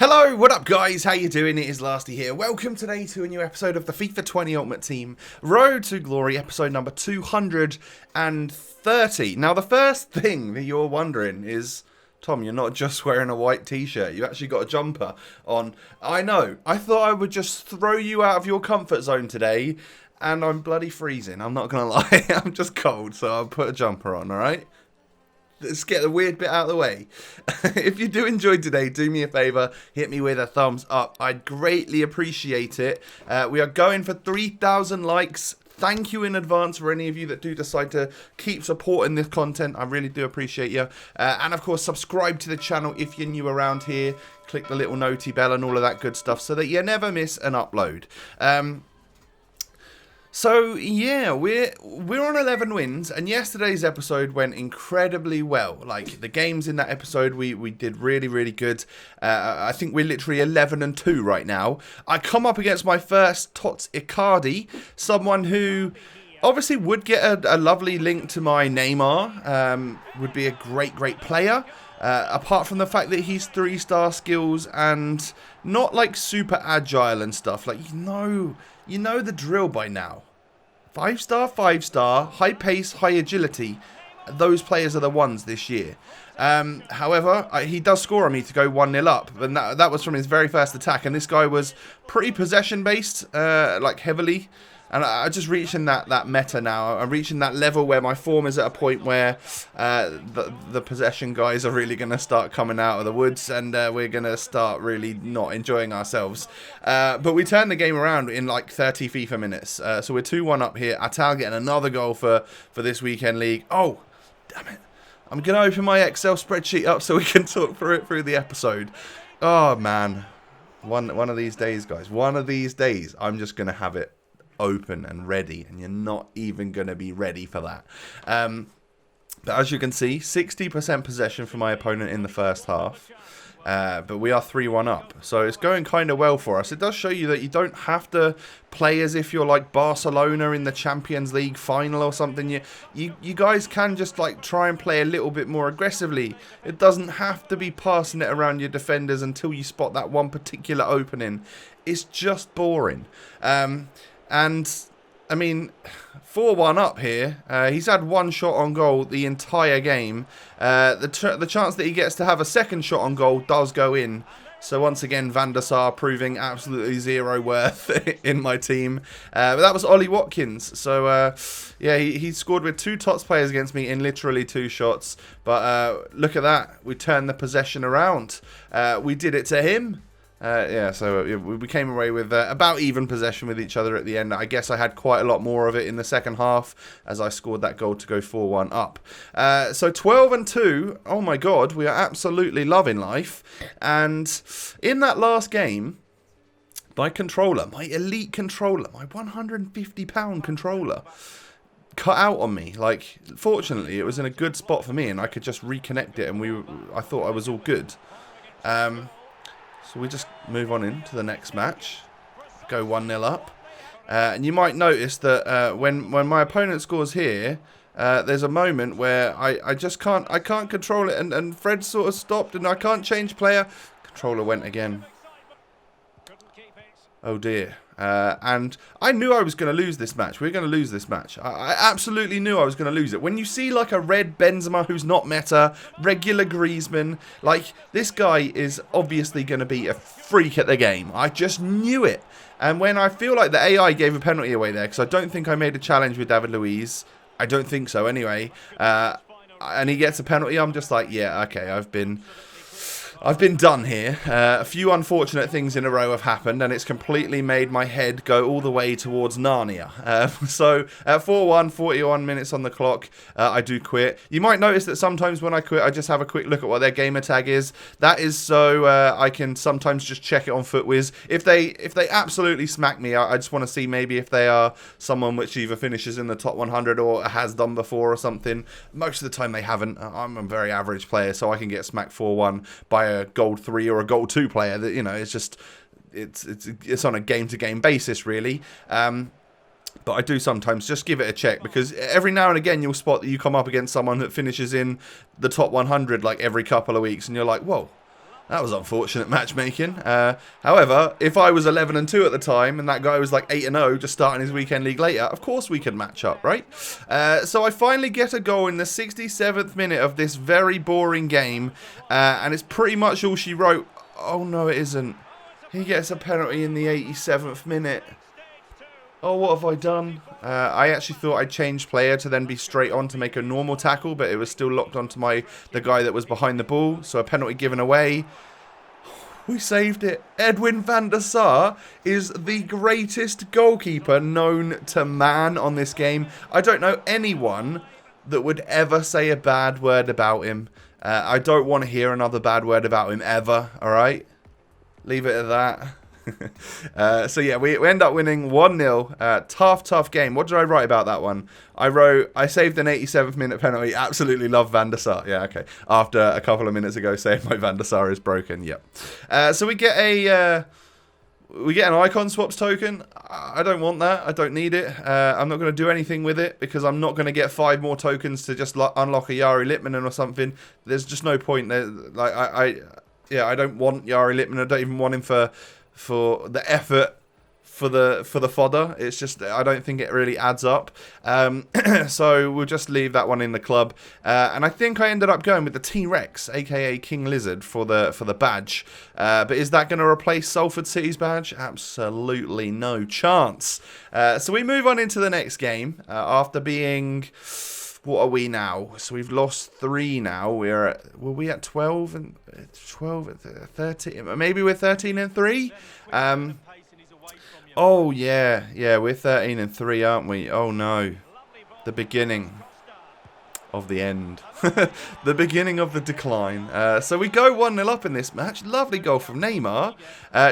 Hello, what up guys? How you doing? It is Lasty here. Welcome today to a new episode of the FIFA 20 Ultimate Team Road to Glory, episode number 230. Now the first thing that you're wondering is, Tom, you're not just wearing a white t-shirt, you actually got a jumper on. I know, I thought I would just throw you out of your comfort zone today, and I'm bloody freezing, I'm not gonna lie. I'm just cold, so I'll put a jumper on, alright? Let's get the weird bit out of the way. If you do enjoy today, do me a favour, hit me with a thumbs up. I'd greatly appreciate it. We are going for 3,000 likes. Thank you in advance for any of you that do decide to keep supporting this content. I really do appreciate you. And of course, subscribe to the channel if you're new around here. Click the little noti bell and all of that good stuff so that you never miss an upload. So yeah, we're on 11 wins, and yesterday's episode went incredibly well. Like the games in that episode, we did really good. I think we're literally 11-2 right now. I come up against my first TOTS Icardi, someone who obviously would get a lovely link to my Neymar. Would be a great player. Apart from the fact that he's 3-star skills and not like super agile and stuff. Like you know the drill by now. 5-star, high pace, high agility. Those players are the ones this year. However, he does score on me to go 1-0 up. And that was from his very first attack. And this guy was pretty possession based, like heavily. And I'm just reaching that meta now. I'm reaching that level where my form is at a point where the possession guys are really going to start coming out of the woods, and we're going to start really not enjoying ourselves. But we turned the game around in like 30 FIFA minutes. So we're 2-1 up here. Atal getting another goal for this weekend league. Oh, damn it. I'm going to open my Excel spreadsheet up so we can talk through the episode. Oh, man. One of these days, guys. One of these days, I'm just going to have it open and ready, and you're not even going to be ready for that. But as you can see, 60% possession for my opponent in the first half, but we are 3-1 up, so it's going kind of well for us. It does show you that you don't have to play as if you're like Barcelona in the Champions League final or something. You guys can just like try and play a little bit more aggressively. It doesn't have to be passing it around your defenders until you spot that one particular opening. It's just boring. And, I mean, 4-1 up here. He's had one shot on goal the entire game. The chance that he gets to have a second shot on goal does go in. So once again, Van der Sar proving absolutely zero worth in my team. But that was Ollie Watkins. So, yeah, he scored with 2 TOTS players against me in literally 2 shots. But look at that. We turned the possession around. We did it to him. Yeah, so we came away with about even possession with each other at the end. I guess I had quite a lot more of it in the second half as I scored that goal to go 4-1 up. So 12-2, oh my god, we are absolutely loving life. And in that last game, my controller, my elite controller, my £150 controller, cut out on me. Like, fortunately, it was in a good spot for me, and I could just reconnect it, and I thought I was all good. So we just move on into the next match, go 1-0 up, and you might notice that when my opponent scores here, there's a moment where I just can't control it, and Fred sort of stopped, and I can't change player. Controller went again. Oh dear. And I knew I was going to lose this match. We were going to lose this match. I absolutely knew I was going to lose it. When you see like a red Benzema who's not meta, regular Griezmann, like this guy is obviously going to be a freak at the game. I just knew it. And when I feel like the AI gave a penalty away there, because I don't think I made a challenge with David Luiz. I don't think so anyway. And he gets a penalty. I'm just like, yeah, okay, I've been done here. A few unfortunate things in a row have happened, and it's completely made my head go all the way towards Narnia. So at 4-1, 41 minutes on the clock, I do quit. You might notice that sometimes when I quit, I just have a quick look at what their gamer tag is. That is so I can sometimes just check it on FootWiz. If they absolutely smack me, I just want to see maybe if they are someone which either finishes in the top 100 or has done before or something. Most of the time they haven't. I'm a very average player, so I can get smacked 4-1 by a gold 3 or a gold 2 player. That, you know, it's just it's on a game-to-game basis, really. But I do sometimes just give it a check, because every now and again you'll spot that you come up against someone that finishes in the top 100 like every couple of weeks, and you're like, whoa, That was unfortunate matchmaking. However, if I was 11-2 at the time and that guy was like 8-0 just starting his weekend league later, of course we could match up, right? So I finally get a goal in the 67th minute of this very boring game, and it's pretty much all she wrote. Oh no, it isn't. He gets a penalty in the 87th minute. Oh, what have I done? I actually thought I'd change player to then be straight on to make a normal tackle, but it was still locked onto the guy that was behind the ball, so a penalty given away. We saved it. Edwin van der Sar is the greatest goalkeeper known to man on this game. I don't know anyone that would ever say a bad word about him. I don't want to hear another bad word about him ever, alright? Leave it at that. So yeah, we end up winning 1-0. Tough game. What did I write about that one? I wrote, I saved an 87th minute penalty. Absolutely love Van der Sar. Yeah, okay. After a couple of minutes ago saying my Van der Sar is broken. Yep. So we get an icon swaps token. I don't want that. I don't need it. I'm not going to do anything with it because I'm not going to get 5 more tokens to just unlock a Jari Litmanen or something. There's just no point there. Like I don't want Jari Litmanen. I don't even want him for the effort for the fodder. It's just, I don't think it really adds up. So we'll just leave that one in the club. And I think I ended up going with the T-Rex, aka King Lizard, for the badge. But is that going to replace Salford City's badge? Absolutely no chance. So we move on into the next game after being... What are we now? So we've lost 3 now. Were we at 12 and 13? Maybe we're 13-3. Oh yeah, we're 13-3, aren't we? Oh no, the beginning of the end. The beginning of the decline. So we go 1-0 up in this match. Lovely goal from Neymar.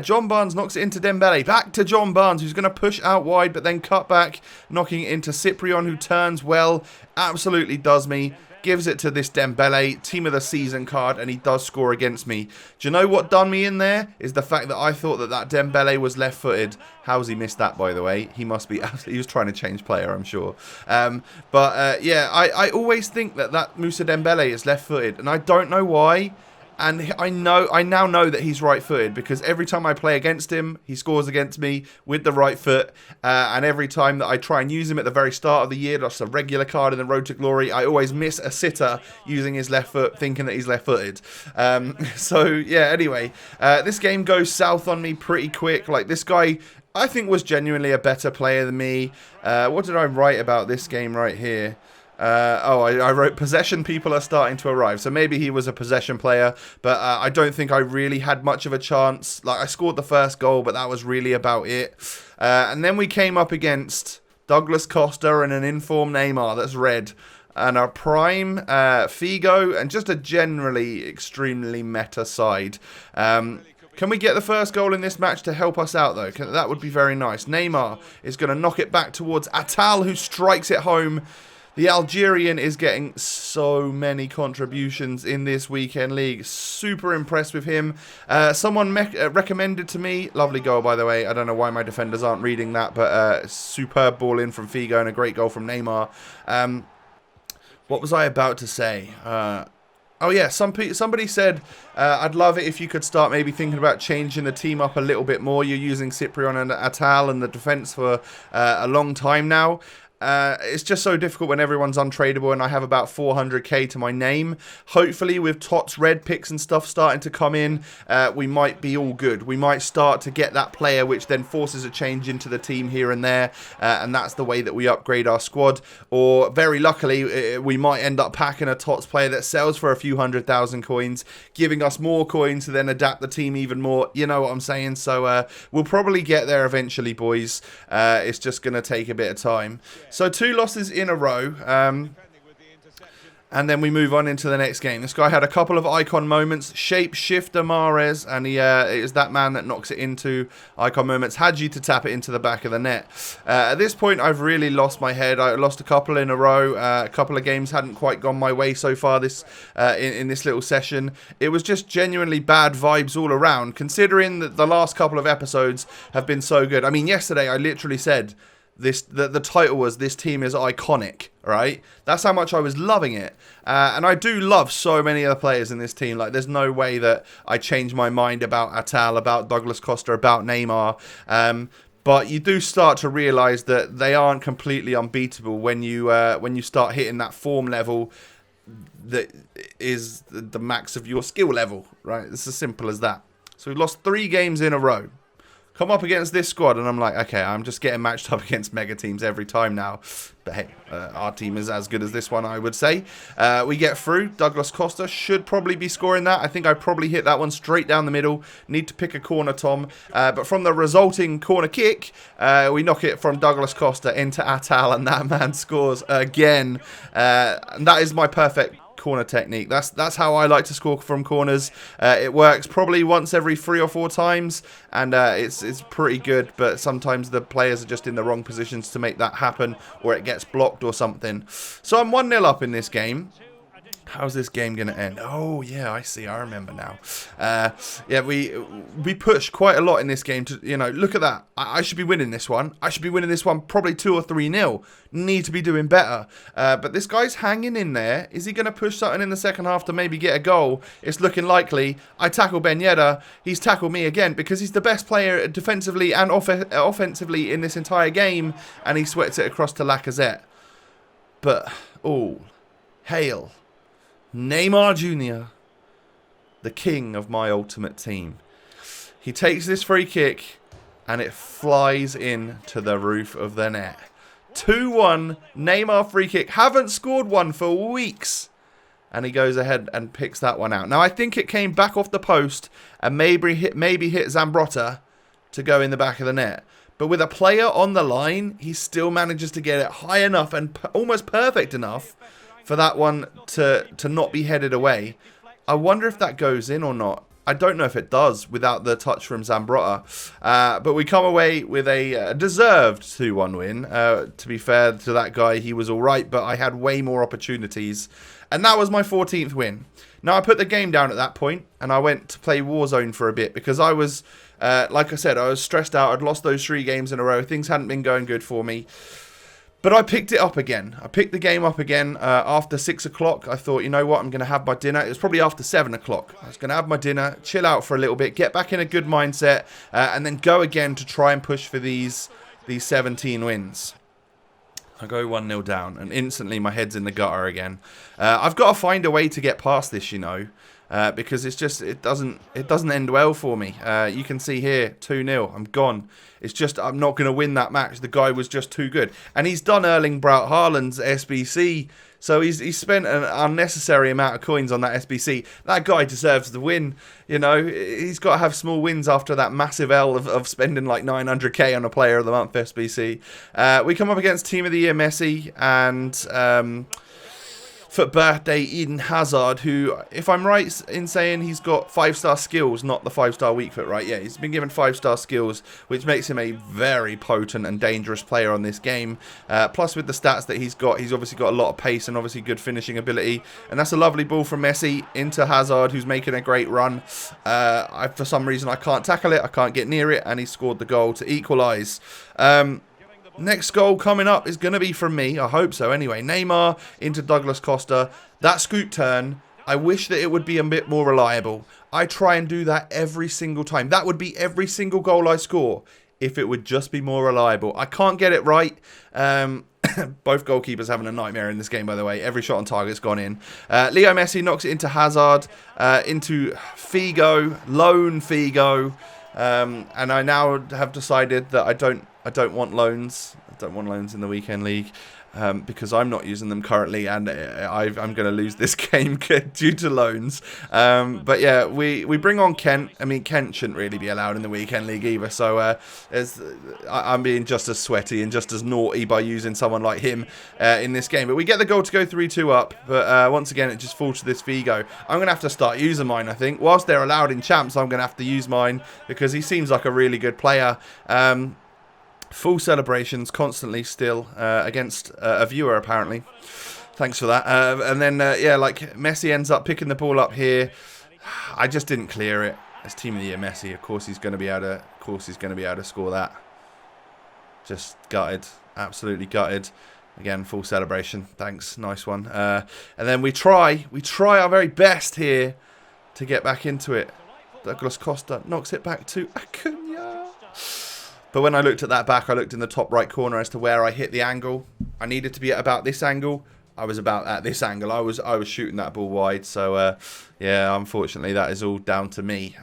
John Barnes knocks it into Dembele. Back to John Barnes, who's going to push out wide, but then cut back, knocking it into Cyprian, who turns well. Absolutely does me. Gives it to this Dembele, team of the season card, and he does score against me. Do you know what done me in there? Is the fact that I thought that Dembele was left-footed. How's he missed that, by the way? He must be... He was trying to change player, I'm sure. Yeah, I always think that Moussa Dembele is left-footed, and I don't know why. And I now know that he's right-footed because every time I play against him, he scores against me with the right foot. And every time that I try and use him at the very start of the year, just a regular card in the Road to Glory, I always miss a sitter using his left foot, thinking that he's left-footed. So, yeah, anyway, this game goes south on me pretty quick. Like, this guy, I think, was genuinely a better player than me. What did I write about this game right here? I wrote possession people are starting to arrive. So maybe he was a possession player, but I don't think I really had much of a chance. Like, I scored the first goal, but that was really about it. And then we came up against Douglas Costa and an informed Neymar that's red. And our prime Figo and just a generally extremely meta side. Can we get the first goal in this match to help us out, though? That would be very nice. Neymar is going to knock it back towards Atal, who strikes it home. The Algerian is getting so many contributions in this weekend league. Super impressed with him. Someone recommended to me, lovely goal by the way. I don't know why my defenders aren't reading that, but superb ball in from Figo and a great goal from Neymar. What was I about to say? Oh yeah, somebody said, I'd love it if you could start maybe thinking about changing the team up a little bit more. You're using Cyprian and Atal and the defence for a long time now. It's just so difficult when everyone's untradeable and I have about 400k to my name. Hopefully with TOTS red picks and stuff starting to come in, we might be all good. We might start to get that player which then forces a change into the team here and there, and that's the way that we upgrade our squad. Or very luckily we might end up packing a TOTS player that sells for a few 100,000 coins, giving us more coins to then adapt the team even more. You know what I'm saying? So we'll probably get there eventually, boys. It's just going to take a bit of time. So 2 losses in a row, and then we move on into the next game. This guy had a couple of icon moments. Shapeshifter Mahrez, and he is that man that knocks it into icon moments. Hadji to tap it into the back of the net. At this point, I've really lost my head. I lost a couple in a row. A couple of games hadn't quite gone my way so far this in this little session. It was just genuinely bad vibes all around, considering that the last couple of episodes have been so good. I mean, yesterday I literally said the title was "This Team is Iconic," right? That's how much I was loving it. And I do love so many other players in this team. Like, there's no way that I change my mind about Atal, about Douglas Costa, about Neymar. But you do start to realise that they aren't completely unbeatable when you start hitting that form level that is the max of your skill level, right? It's as simple as that. So we've lost 3 games in a row. Come up against this squad, and I'm like, okay, I'm just getting matched up against mega teams every time now. But hey, our team is as good as this one, I would say. We get through. Douglas Costa should probably be scoring that. I think I probably hit that one straight down the middle. Need to pick a corner, Tom. But from the resulting corner kick, we knock it from Douglas Costa into Atal, and that man scores again. And that is my perfect corner technique. That's how I like to score from corners. It works probably once every 3 or 4 times, and it's pretty good, but sometimes the players are just in the wrong positions to make that happen, or it gets blocked or something. So I'm 1-0 up in this game. How's this game going to end? Oh, yeah, I see. I remember now. Yeah, we pushed quite a lot in this game. To, look at that. I should be winning this one. I should be winning this one probably 2 or 3-0. Need to be doing better. But this guy's hanging in there. Is he going to push something in the second half to maybe get a goal? It's looking likely. I tackle Ben Yedder. He's tackled me again because he's the best player defensively and offensively in this entire game. And he sweats it across to Lacazette. But, oh, hail. Neymar Jr., the king of my ultimate team. He takes this free kick and it flies in to the roof of the net. 2-1, Neymar free kick. Haven't scored one for weeks. And he goes ahead and picks that one out. Now, I think it came back off the post and maybe hit Zambrotta to go in the back of the net. But with a player on the line, he still manages to get it high enough and almost perfect enough for that one to not be headed away. I wonder if that goes in or not. I don't know if it does without the touch from Zambrotta. But we come away with a deserved 2-1 win. To be fair to that guy, he was all right, but I had way more opportunities. And that was my 14th win. Now, I put the game down at that point, and I went to play Warzone for a bit because I was, like I said, I was stressed out. I'd lost those 3 games in a row. Things hadn't been going good for me. But I picked it up again. I picked the game up again after 6 o'clock. I thought, you know what, I'm going to have my dinner. It was probably after 7 o'clock. I was going to have my dinner, chill out for a little bit, get back in a good mindset, and then go again to try and push for these 17 wins. I go 1-0 down, and instantly my head's in the gutter again. I've got to find a way to get past this, because it's just it doesn't end well for me. You can see here 2-0. I'm gone. It's just I'm not going to win that match. The guy was just too good, and he's done Erling Braut Haaland's SBC, so he's spent an unnecessary amount of coins on that SBC. That guy deserves the win. He's got to have small wins after that massive L of spending like 900k on a Player of the Month SBC. We come up against Team of the Year Messi and for birthday Eden Hazard, who, if I'm right in saying he's got 5-star skills, not the 5-star weak foot, right? Yeah, he's been given 5-star skills, which makes him a very potent and dangerous player on this game. Plus, with the stats that he's obviously got a lot of pace and obviously good finishing ability. And that's a lovely ball from Messi into Hazard, who's making a great run. For some reason, I can't tackle it, I can't get near it, and he scored the goal to equalise. Next goal coming up is going to be from me. I hope so anyway. Neymar into Douglas Costa. That scoop turn, I wish that it would be a bit more reliable. I try and do that every single time. That would be every single goal I score if it would just be more reliable. I can't get it right. Both goalkeepers having a nightmare in this game, by the way. Every shot on target's gone in. Leo Messi knocks it into Hazard, into Figo, lone Figo. And I now have decided that I don't want loans. I don't want loans in the weekend league because I'm not using them currently, and I'm going to lose this game due to loans. But yeah, we bring on Kent. I mean, Kent shouldn't really be allowed in the weekend league either. So I'm being just as sweaty and just as naughty by using someone like him in this game. But we get the goal to go 3-2 up. But once again, it just falls to this Figo. I'm going to have to start using mine, I think. Whilst they're allowed in champs, I'm going to have to use mine because he seems like a really good player. Full celebrations constantly still against a viewer, apparently. Thanks for that. And then, like Messi ends up picking the ball up here. I just didn't clear it. As Team of the Year Messi, of course he's going to be able to. Of course he's going to be able to score that. Just gutted. Absolutely gutted. Again, full celebration. Thanks. Nice one. And then we try our very best here to get back into it. Douglas Costa knocks it back to Acuna. But when I looked at that back, I looked in the top right corner as to where I hit the angle. I needed to be at about this angle. I was about at this angle. I was shooting that ball wide. So, yeah, unfortunately, that is all down to me.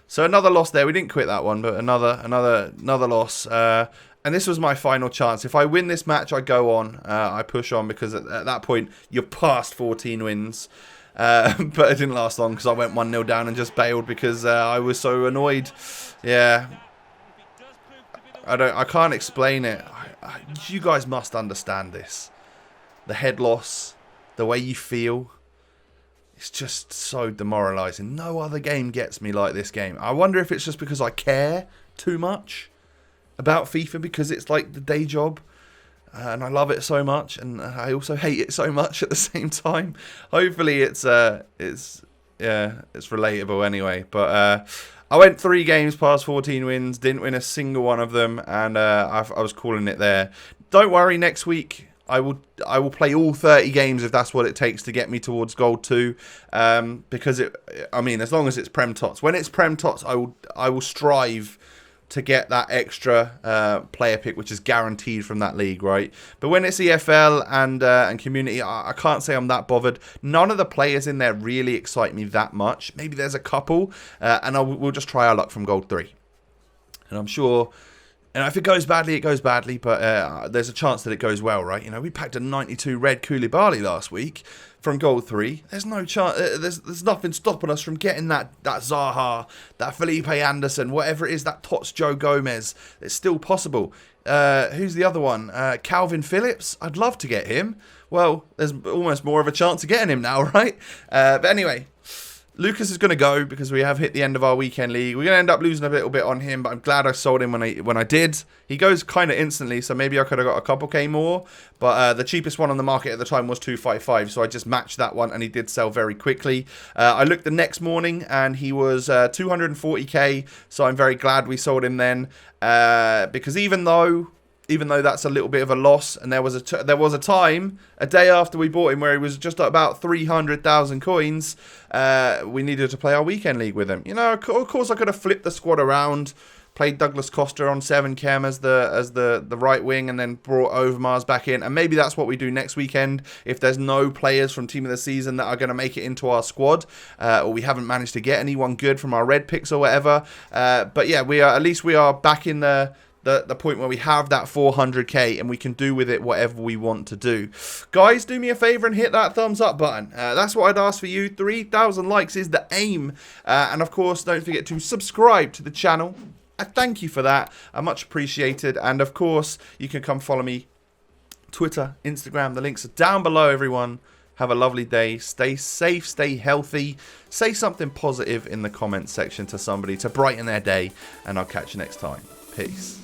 So another loss there. We didn't quit that one, but another loss. And this was my final chance. If I win this match, I go on. I push on because at that point, you're past 14 wins. But it didn't last long because I went 1-0 down and just bailed because I was so annoyed. Yeah. I can't explain it. You guys must understand this. The head loss, the way you feel, it's just so demoralising. No other game gets me like this game. I wonder if it's just because I care too much about FIFA because it's like the day job. And I love it so much, and I also hate it so much at the same time. Hopefully it's relatable anyway. But I went 3 games past 14 wins, didn't win a single one of them, and I was calling it there. Don't worry, next week I will play all 30 games if that's what it takes to get me towards Gold 2. Because as long as it's Prem TOTS. When it's Prem TOTS, I will strive to get that extra player pick, which is guaranteed from that league, right? But when it's EFL and community, I can't say I'm that bothered. None of the players in there really excite me that much. Maybe there's a couple, and we'll just try our luck from Gold 3. And I'm sure, and if it goes badly, it goes badly, but there's a chance that it goes well, right? You know, we packed a 92 red Koulibaly last week from Gold 3. There's no chance. There's nothing stopping us from getting that Zaha, that Felipe Anderson, whatever it is, that Tots Joe Gomez. It's still possible. Who's the other one? Calvin Phillips. I'd love to get him. Well, there's almost more of a chance of getting him now, right? But anyway, Lucas is going to go because we have hit the end of our weekend league. We're going to end up losing a little bit on him, but I'm glad I sold him when I did. He goes kind of instantly, so maybe I could have got a couple K more. But the cheapest one on the market at the time was 255, so I just matched that one, and he did sell very quickly. I looked the next morning, and he was 240K, so I'm very glad we sold him then. Because even though that's a little bit of a loss, and there was a time, a day after we bought him, where he was just about 300,000 coins, we needed to play our weekend league with him. You know, of course I could have flipped the squad around, played Douglas Costa on 7 chem as the right wing, and then brought Overmars back in, and maybe that's what we do next weekend if there's no players from Team of the Season that are going to make it into our squad, or we haven't managed to get anyone good from our red picks or whatever. But yeah, we are back in the point where we have that 400k and we can do with it whatever we want to do. Guys, do me a favor and hit that thumbs up button. That's what I'd ask for you. 3,000 likes is the aim. And of course, don't forget to subscribe to the channel. I thank you for that. I much appreciated. And of course, you can come follow me. Twitter, Instagram, the links are down below, everyone. Have a lovely day. Stay safe, stay healthy. Say something positive in the comments section to somebody to brighten their day. And I'll catch you next time. Peace.